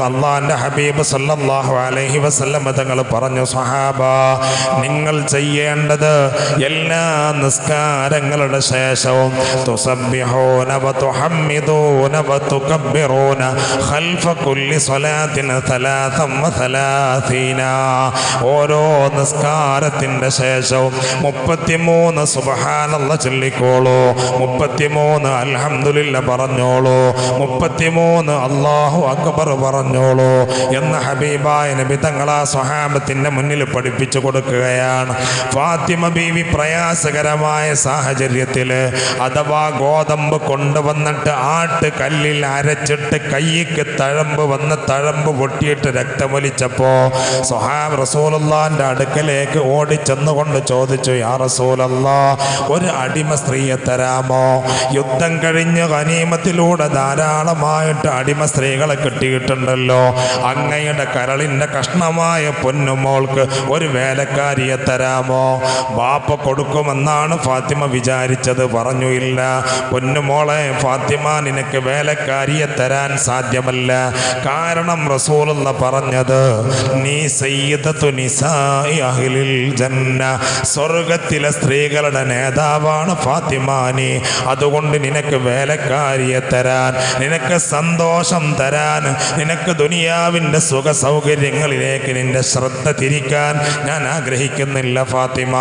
അള്ളാന്റെ ഹബീബ് സല്ലല്ലാഹു അലൈഹി വസല്ലം തങ്ങൾ പറഞ്ഞു, സ്വഹാബ, നിങ്ങൾ ചെയ്യേണ്ടത് എല്ലാ നിസ്കാരങ്ങളുടെ ശേഷവും തുസബ്ബിഹൂന വതുഹമ്മിദൂന വതുകബ്ബിറൂന ഖൽഫ കുല്ലി സ്വലാത്തിൻ തലാതം വതലാതീന. ഓരോ നിസ്കാരത്തിന്റെ ശേഷവും 33 സുബ്ഹാനല്ലാഹ് ചൊല്ലിക്കോളൂ, 33 അൽഹംദുലില്ലാഹ് പറഞ്ഞോളൂ, 33 അല്ലാഹു അക്ബർ പറഞ്ഞോളൂ എന്ന് ഹബീബായ നബി തങ്ങൾ ആ സ്വഹാബത്തിന്റെ മുന്നിൽ പഠിപ്പിച്ചു കൊടുക്കുകയാണ്. ഫാത്തിമ ബീവി പ്രയാസകരമായ സാഹചര്യത്തിൽ അഥവാ ഗോതമ്പ് കൊണ്ടുവന്നിട്ട് കല്ലിൽ അരച്ചിട്ട് കൈക്ക് തഴമ്പ് വന്ന് തഴമ്പ് പൊട്ടിയിട്ട് രക്തമൊലിച്ചപ്പോ സ്വഹാബ് റസൂലുള്ളാഹിന്റെ അടുക്കലേക്ക് ഓടിച്ചെന്നുകൊണ്ട് ചോദിച്ചു, യാ റസൂലല്ലാഹ്, ഒരു അടിമ സ്ത്രീയെ തരാമോ? യുദ്ധം കഴിഞ്ഞ് ഗനീമത്തിലൂടെ ധാരാളമായിട്ട് അടിമ സ്ത്രീകളെ കിട്ടിയിട്ടുണ്ട്, അങ്ങയുടെ കരളിന്റെ കഷ്ണമായ പൊന്നുമോൾക്ക് ഒരു വേലക്കാരിയെ തരാമോ? ബാപ്പ കൊടുക്കുമെന്നാണ് ഫാത്തിമ വിചാരിച്ചത്. പറഞ്ഞു, ഇല്ല പൊന്നുമോളെ ഫാത്തിമ, നിനക്ക് വേലക്കാരിയെ തരാൻ സാധ്യമല്ല. കാരണം റസൂലുള്ളാഹി പറഞ്ഞത്, നീ സയ്യിദത്തു നിസാഇ അഹ്ലിൽ ജന്ന, സ്വർഗത്തിലെ സ്ത്രീകളുടെ നേതാവാണ് ഫാത്തിമ നീ. അതുകൊണ്ട് നിനക്ക് വേലക്കാരിയെ തരാൻ, നിനക്ക് സന്തോഷം തരാൻ, നിനക്ക് ദുനിയാവിൻ്റെ സുഖ സൗകര്യങ്ങളിലേക്ക് നിന്റെ ശ്രദ്ധ തിരിക്കാൻ ഞാൻ ആഗ്രഹിക്കുന്നില്ല ഫാത്തിമ.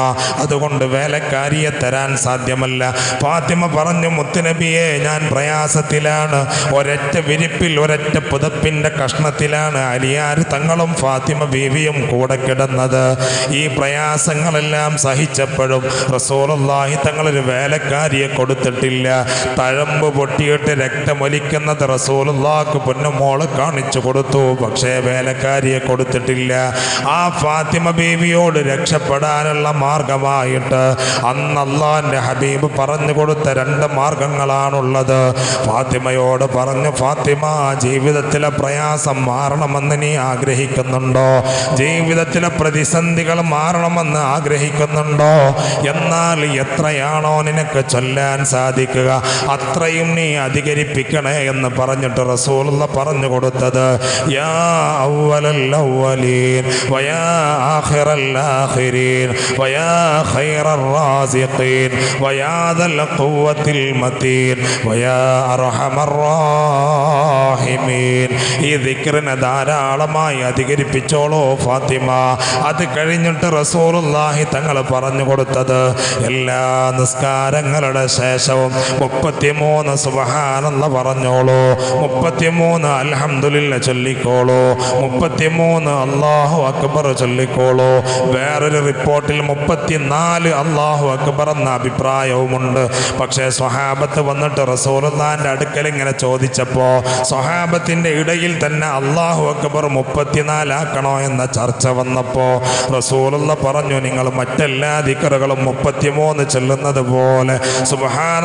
അതുകൊണ്ട് വേലക്കാരിയെ തരാൻ സാധ്യമല്ല. ഫാത്തിമ പറഞ്ഞു, മുത്തുനബിയെ, ഞാൻ പ്രയാസത്തിലാണ്. ഒരൊറ്റ വിരിപ്പിൽ ഒരൊറ്റ പുതപ്പിൻ്റെ കഷ്ണത്തിലാണ് അലിയാർ തങ്ങളും ഫാത്തിമ ബീവിയും കൂടെ കിടന്നത്. ഈ പ്രയാസങ്ങളെല്ലാം സഹിച്ചപ്പോഴും റസൂലുള്ളാഹി തങ്ങളൊരു വേലക്കാരിയെ കൊടുത്തിട്ടില്ല. തഴമ്പ് പൊട്ടിയിട്ട് രക്തമൊലിക്കുന്നത് റസൂലുള്ളാഹിക്ക് പൊന്നുമോള് കാണിച്ചു കൊടുത്തു, പക്ഷേ വേലക്കാരിയെ കൊടുത്തിട്ടില്ല. ആ ഫാത്തിമ ബീവിയോട് രക്ഷപ്പെടാനുള്ള മാർഗമായിട്ട് അന്ന് അല്ലാഹുവിന്റെ ഹബീബ് പറഞ്ഞു കൊടുത്ത 2 മാർഗങ്ങളാണുള്ളത്. ഫാത്തിമയോട് പറഞ്ഞു, ഫാത്തിമ, ജീവിതത്തിലെ പ്രയാസം മാറണമെന്ന് നീ ആഗ്രഹിക്കുന്നുണ്ടോ? ജീവിതത്തിലെ പ്രതിസന്ധികൾ മാറണമെന്ന് ആഗ്രഹിക്കുന്നുണ്ടോ? എന്നാൽ എത്രയാണോ നിനക്ക് ചൊല്ലാൻ സാധിക്കുക അത്രയും നീ അധികരിപ്പിക്കണേ എന്ന് പറഞ്ഞിട്ട് റസൂലുള്ളാഹി പറഞ്ഞു കൊടുത്തത്, യാ അവ്വലൽ അവ്വലീൻ വയാ ആഖിറൽ ആഖിരീൻ വയാ ഖൈറർ റാസിഖീൻ വയാ ദൽ ഖുവ്വത്തിൽ മതീൻ വയാ അർഹമർ റാഹിമീൻ. ഈ ദിക്റിനെ ധാരാളമായി അധികരിപ്പിച്ചോളൂ ഫാത്തിമ. അത് കഴിഞ്ഞിട്ട് റസൂലുള്ളാഹി തങ്ങൾ പറഞ്ഞു കൊടുത്തത്, എല്ലാ നിസ്കാരങ്ങളുടെ ശേഷവും 33 സുബ്ഹാനല്ലാഹ് പറഞ്ഞോളൂ, 33 അൽഹംദുലില്ലാഹ് ചൊല്ലിക്കോളൂ, 33 അല്ലാഹു അക്ബർ ചൊല്ലിക്കോളൂ. വേറൊരു റിപ്പോർട്ടിൽ 34 അല്ലാഹു അക്ബർ എന്ന അഭിപ്രായവുമുണ്ട്. പക്ഷേ സ്വഹാബത്ത് വന്നിട്ട് റസൂലുള്ളാഹിന്റെ അടുക്കൽ ഇങ്ങനെ ചോദിച്ചപ്പോ സ്വഹാബത്തിന്റെ ഇടയിൽ തന്നെ അല്ലാഹു അക്ബർ 34 ആക്കണോ എന്ന ചർച്ച വന്നപ്പോ റസൂലുള്ളാഹി പറഞ്ഞു, നിങ്ങൾ മറ്റെല്ലാ ദിക്റുകളും 33 ചൊല്ലുന്നത് പോലെ സുബ്ഹാന